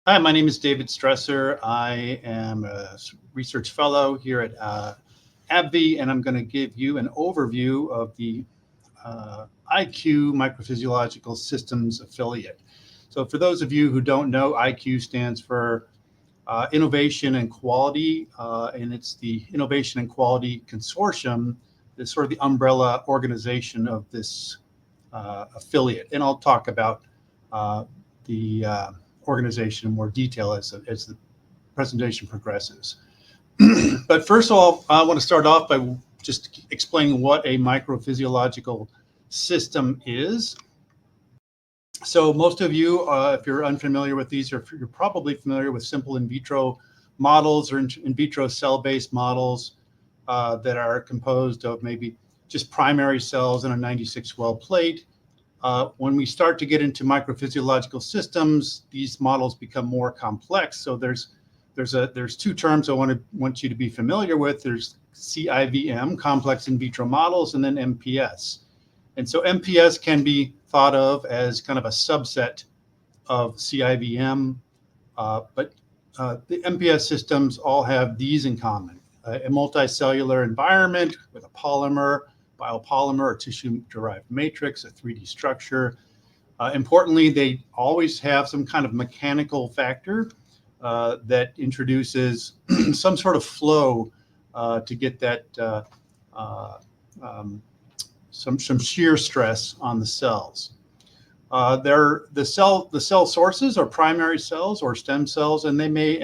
Hi, my name is David Stresser. I am a research fellow here at AbbVie, and I'm going to give you an overview of the IQ Microphysiological Systems Affiliate. So for those of you who don't know, IQ stands for Innovation and Quality, and it's the Innovation and Quality Consortium, is sort of the umbrella organization of this affiliate. And I'll talk about the organization in more detail as the presentation progresses. But first of all, I want to start off by just explaining what a microphysiological system is. So most of you, if you're unfamiliar with these, you're probably familiar with simple in vitro models or in vitro cell-based models that are composed of maybe just primary cells in a 96-well plate. When we start to get into microphysiological systems, these models become more complex. So there's two terms I want you to be familiar with. There's CIVM, complex in vitro models, and then MPS. And so MPS can be thought of as kind of a subset of CIVM, but the MPS systems all have these in common: a multicellular environment with a polymer, biopolymer or tissue-derived matrix, a 3D structure. Importantly, they always have some kind of mechanical factor that introduces some sort of flow to get that some shear stress on the cells. The cell sources are primary cells or stem cells, and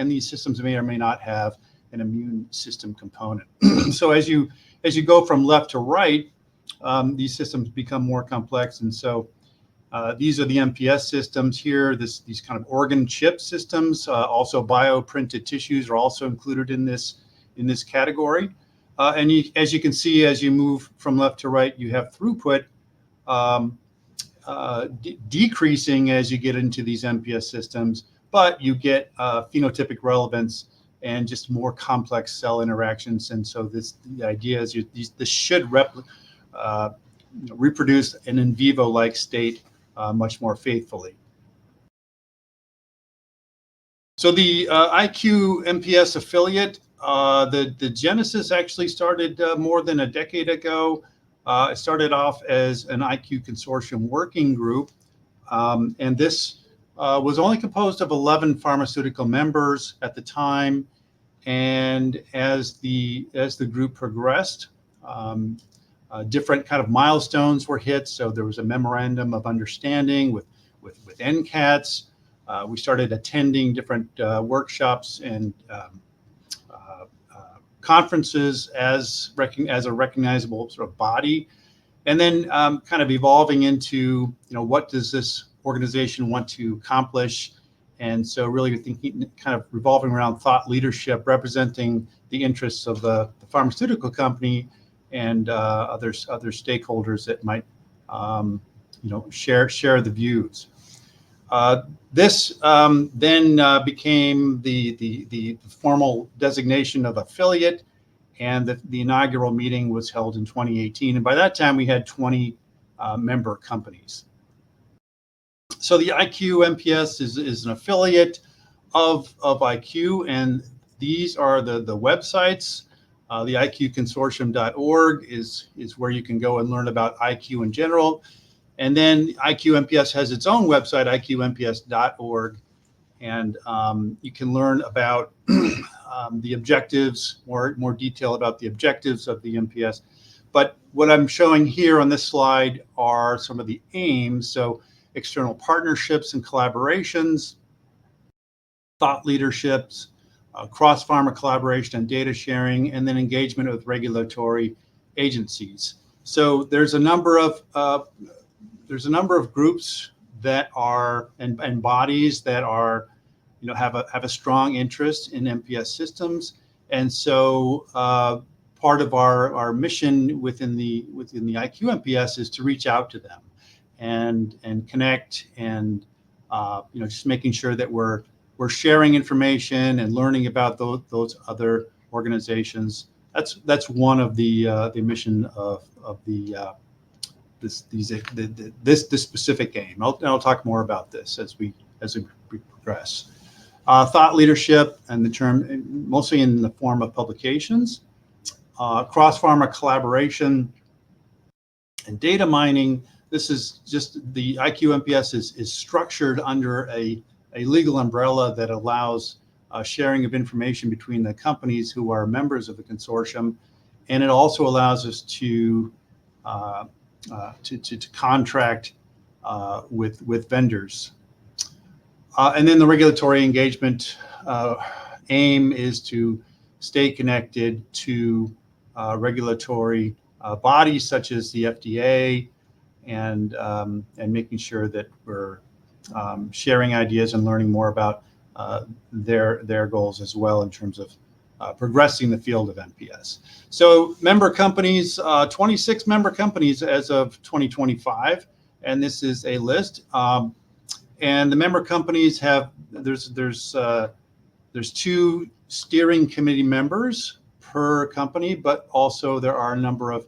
these systems may or may not have an immune system component. So as you go from left to right, these systems become more complex. And so these are the MPS systems here, these kind of organ chip systems. Also bioprinted tissues are also included in this category. And as you can see, as you move from left to right, you have throughput decreasing as you get into these MPS systems, but you get phenotypic relevance and just more complex cell interactions. And so the idea is this should reproduce an in vivo-like state much more faithfully. So the IQ MPS affiliate, the genesis actually started more than a decade ago. It started off as an IQ Consortium working group, and this was only composed of 11 pharmaceutical members at the time. And as the group progressed, different kind of milestones were hit. So there was a memorandum of understanding with NCATs. We started attending different workshops and conferences as a recognizable sort of body, and then kind of evolving into, what does this organization want to accomplish? And so really thinking, kind of revolving around thought leadership, representing the interests of the pharmaceutical company and other stakeholders that might, share the views. This then became the formal designation of affiliate, and the inaugural meeting was held in 2018. And by that time, we had 20 member companies. So the IQ MPS is an affiliate of IQ, and these are the websites. The IQconsortium.org is where you can go and learn about IQ in general. And then IQ MPS has its own website, IQMPS.org, and you can learn about the objectives, more detail about the objectives of the MPS. But what I'm showing here on this slide are some of the aims. So external partnerships and collaborations, thought leaderships, cross-pharma collaboration and data sharing, and then engagement with regulatory agencies. So there's a number of groups that are and bodies that are, have a strong interest in MPS systems, and so part of our mission within the IQ MPS is to reach out to them and connect and just making sure that we're sharing information and learning about those other organizations. That's one of the mission of this specific aim. I'll talk more about this as we progress. Thought leadership, and the term mostly in the form of publications, cross-pharma collaboration, and data mining. This is just the IQ-MPS is structured under a legal umbrella that allows sharing of information between the companies who are members of the consortium, and it also allows us to contract with vendors. And then the regulatory engagement aim is to stay connected to regulatory bodies such as the FDA, and making sure that we're sharing ideas and learning more about their goals as well in terms of progressing the field of MPS. So member companies, 26 member companies as of 2025, and this is a list. And the member companies have, there's 2 steering committee members per company, but also there are a number of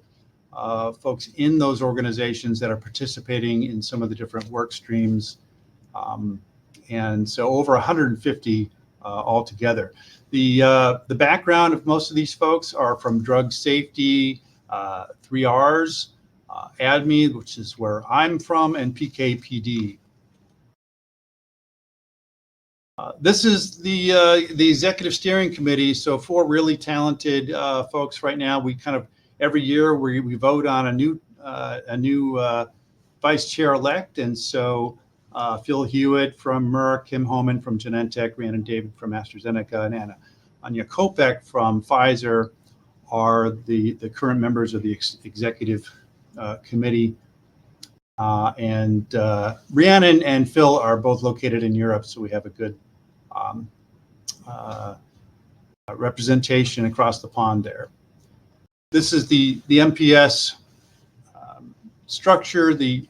folks in those organizations that are participating in some of the different work streams. And so over 150 altogether. The background of most of these folks are from drug safety, 3Rs, ADME, which is where I'm from, and PKPD. This is the executive steering committee. So 4 really talented folks right now. We kind of every year we vote on a new vice chair elect, and so Phil Hewitt from Merck, Kim Homan from Genentech, Rhiannon David from AstraZeneca, and Anya Kopek from Pfizer are the current members of the executive committee. And Rhiannon and Phil are both located in Europe, so we have a good representation across the pond there. This is the MPS structure, the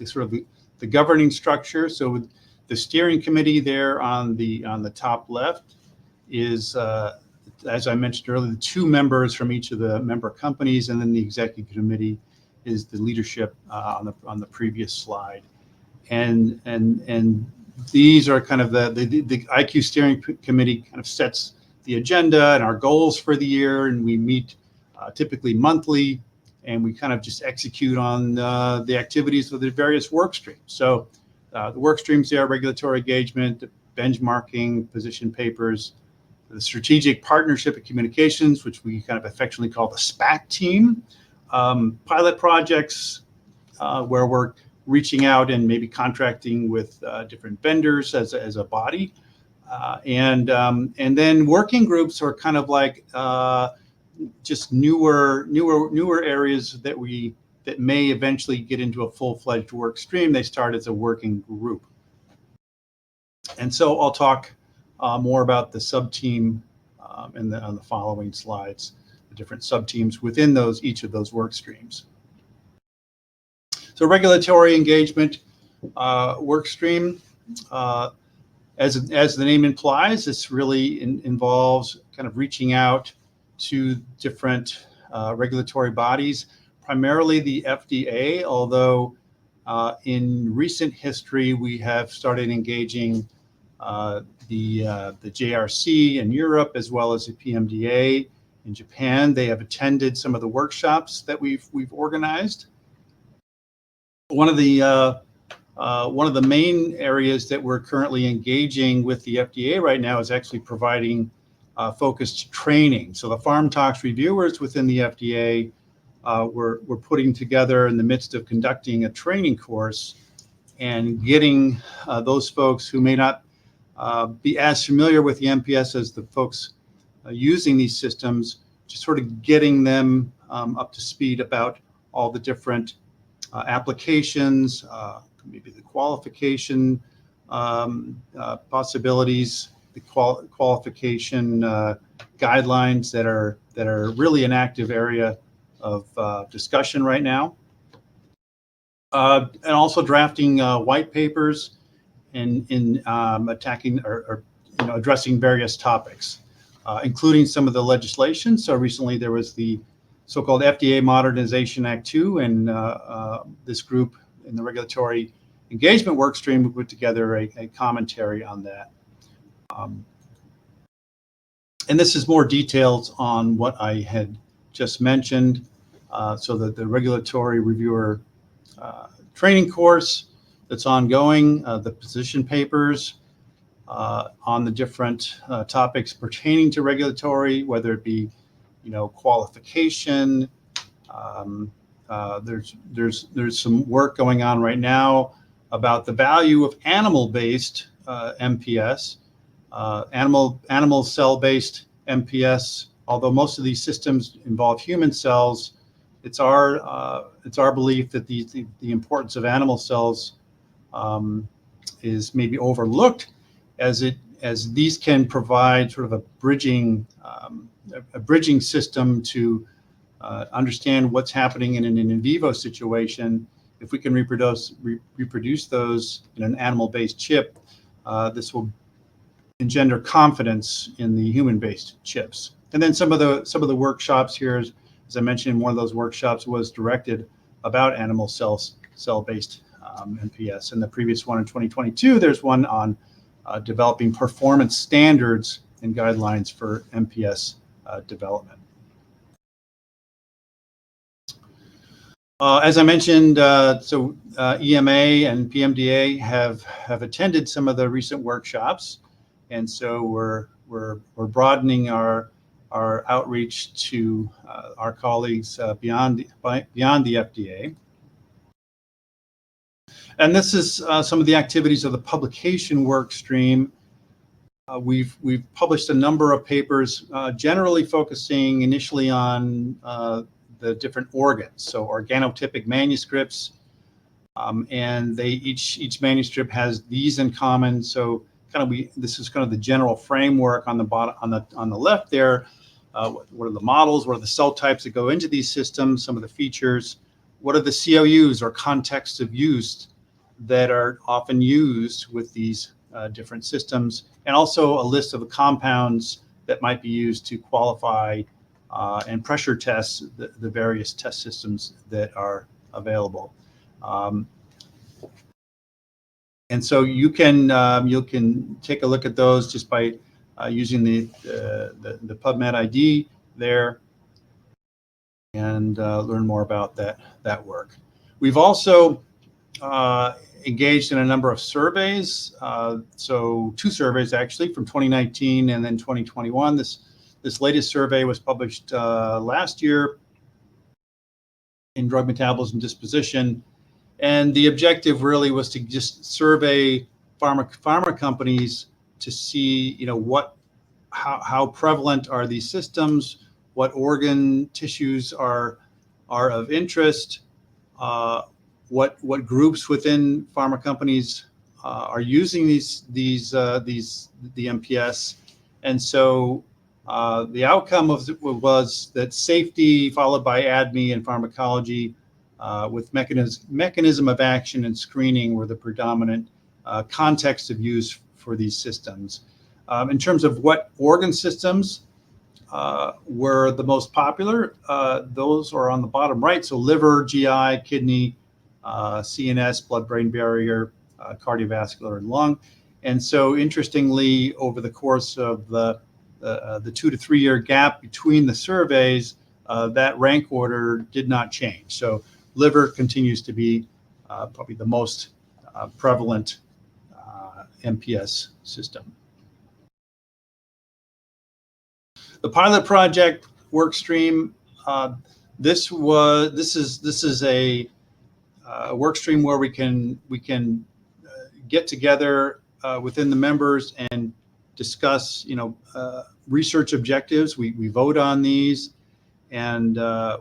sort of the governing structure. So with the steering committee there on the top left is, as I mentioned earlier, the 2 members from each of the member companies, and then the executive committee is the leadership on the previous slide, and these are kind of the IQ steering committee kind of sets the agenda and our goals for the year, and we meet typically monthly, and we kind of just execute on the activities of the various work streams. So the work streams there: regulatory engagement, benchmarking, position papers, the strategic partnership and communications, which we kind of affectionately call the SPAC team, pilot projects where we're reaching out and maybe contracting with different vendors as a body, and then working groups are kind of like just newer areas that may eventually get into a full-fledged work stream. They start as a working group, and so I'll talk more about the sub-team on the following slides, the different sub-teams within each of those work streams. So regulatory engagement work stream, as the name implies, this really involves kind of reaching out to different regulatory bodies, primarily the FDA, although in recent history we have started engaging the JRC in Europe, as well as the PMDA in Japan. They have attended some of the workshops that we've organized. One of the main areas that we're currently engaging with the FDA right now is actually providing focused training. So the Pharm Tox reviewers within the FDA, we're putting together in the midst of conducting a training course and getting those folks who may not be as familiar with the MPS as the folks using these systems, just sort of getting them up to speed about all the different applications, maybe the qualification possibilities, the qualification guidelines that are really an active area of discussion right now, and also drafting white papers in attacking or addressing various topics, including some of the legislation. So recently there was the so-called FDA Modernization Act 2, and this group in the regulatory engagement work stream put together a commentary on that. And this is more details on what I had just mentioned. So that the regulatory reviewer training course that's ongoing, the position papers on the different topics pertaining to regulatory, whether it be, qualification. There's some work going on right now about the value of animal-based MPS, animal cell-based MPS. Although most of these systems involve human cells, it's our belief that the importance of animal cells is maybe overlooked, as these can provide sort of a bridging system to understand what's happening in an in vivo situation. If we can reproduce those in an animal-based chip, this will engender confidence in the human-based chips. And then some of the workshops here, as I mentioned, one of those workshops was directed about animal cell-based MPS. And the previous one in 2022, there's one on developing performance standards and guidelines for MPS development. As I mentioned, EMA and PMDA have attended some of the recent workshops, and so we're broadening our outreach to our colleagues beyond the FDA. And this is some of the activities of the publication work stream. We've published a number of papers, generally focusing initially on the different organs, so organotypic manuscripts, and each manuscript has these in common. So this is kind of the general framework on the bottom, on the left there. What are the models? What are the cell types that go into these systems? Some of the features. What are the COUs, or contexts of use, that are often used with these different systems, and also a list of the compounds that might be used to qualify and pressure test the various test systems that are available. And so you can take a look at those just by using the PubMed ID there, and learn more about that work. We've also engaged in a number of surveys. So 2 surveys actually, from 2019 and then 2021. This latest survey was published last year in Drug Metabolism Disposition, and the objective really was to just survey pharma companies to see, how prevalent are these systems, what organ tissues are of interest, what groups within pharma companies are using the MPS. And so the outcome was that safety, followed by ADME and pharmacology, with mechanism of action and screening, were the predominant context of use for these systems. In terms of what organ systems were the most popular, those are on the bottom right. So liver, GI, kidney, CNS, blood-brain barrier, cardiovascular, and lung. And so interestingly, over the course of the 2 to 3 year gap between the surveys, that rank order did not change. So liver continues to be probably the most prevalent MPS system. The pilot project work stream. This is a work stream where we can get together within the members and discuss, research objectives. We vote on these, and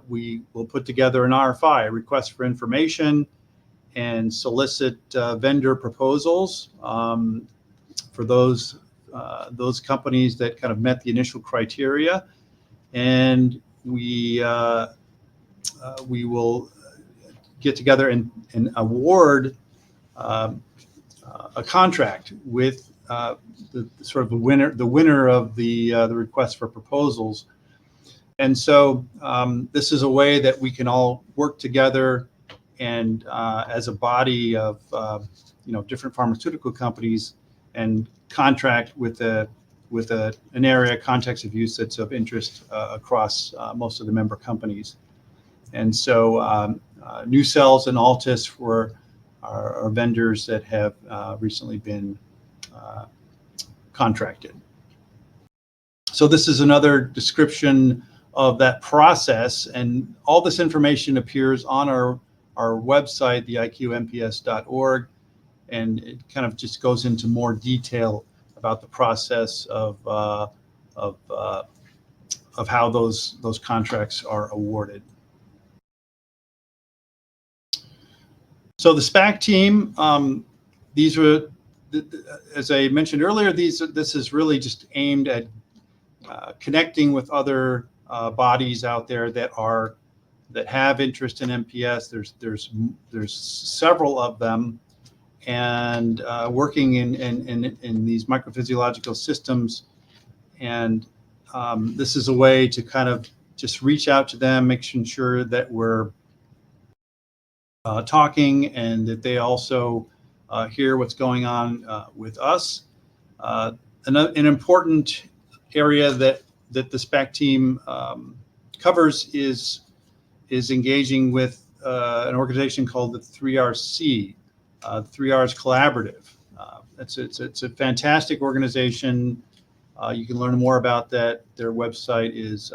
we will put together an RFI, a request for information, and solicit vendor proposals for those companies that kind of met the initial criteria, and we will get together and award a contract with the winner of the request for proposals. And so this is a way that we can all work together, and as a body of different pharmaceutical companies, and contract with an area context of use that's of interest across most of the member companies. And so NuCells and Altus are vendors that have recently been contracted. So this is another description of that process, and all this information appears on our website, the iqmps.org, and it kind of just goes into more detail about the process of how those contracts are awarded. So the SPAC team, these were, as I mentioned earlier, this is really just aimed at connecting with other bodies out there that have interest in MPS. There's several of them, and working in these microphysiological systems. And this is a way to kind of just reach out to them, making sure that we're talking and that they also hear what's going on with us. An important area that the SPAC team covers is engaging with an organization called the 3RC, 3R's Collaborative. It's a fantastic organization. You can learn more about that. Their website is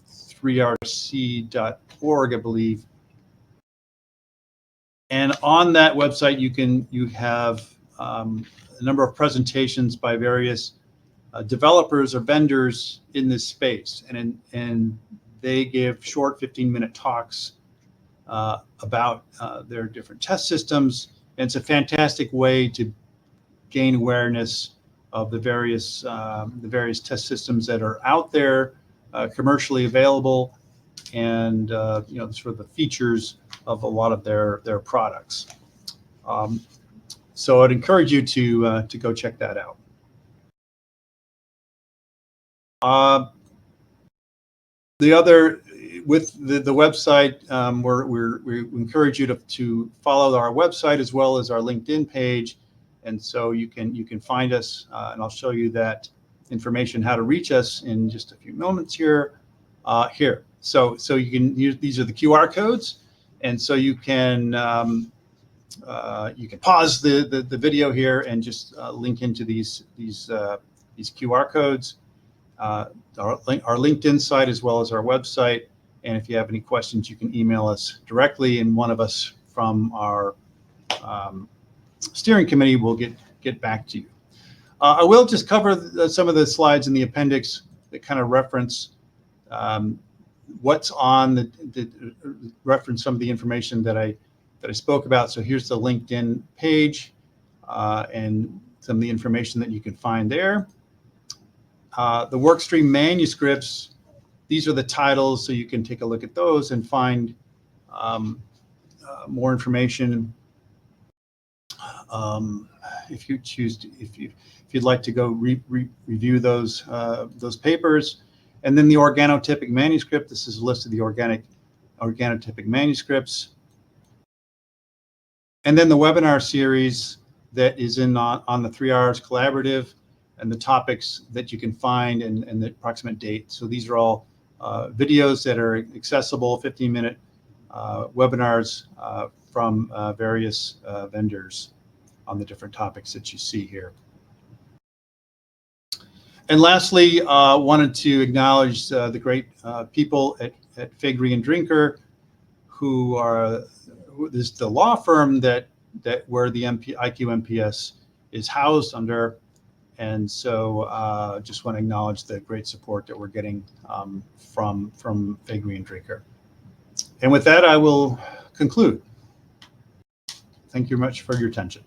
3rc.org, I believe. And on that website, you have a number of presentations by various developers or vendors in this space, and they give short 15-minute talks about their different test systems. And it's a fantastic way to gain awareness of the various test systems that are out there, commercially available, and sort of the features of a lot of their products. So I'd encourage you to go check that out. The other, with the website, we encourage you to follow our website as well as our LinkedIn page, and so you can find us, and I'll show you that information, how to reach us, in just a few moments here. So you can use, these are the QR codes, and so you can pause the video here and just link into these QR codes. Our LinkedIn site as well as our website. And if you have any questions, you can email us directly, and one of us from our steering committee will get back to you. I will just cover some of the slides in the appendix that kind of reference what's on reference some of the information that I spoke about. So here's the LinkedIn page and some of the information that you can find there. The workstream manuscripts, these are the titles, so you can take a look at those and find more information if you choose to, if you'd like to go review those papers. And then the organotypic manuscript. This is a list of the organotypic manuscripts. And then the webinar series that is on the 3R's Collaborative, and the topics that you can find and the approximate date. So these are all videos that are accessible, 15-minute webinars from various vendors on the different topics that you see here. And lastly, wanted to acknowledge the great people at Faegre & Drinker, who is the law firm that where the IQMPS is housed under. And so just want to acknowledge the great support that we're getting from Faegre & Drinker. And with that, I will conclude. Thank you much for your attention.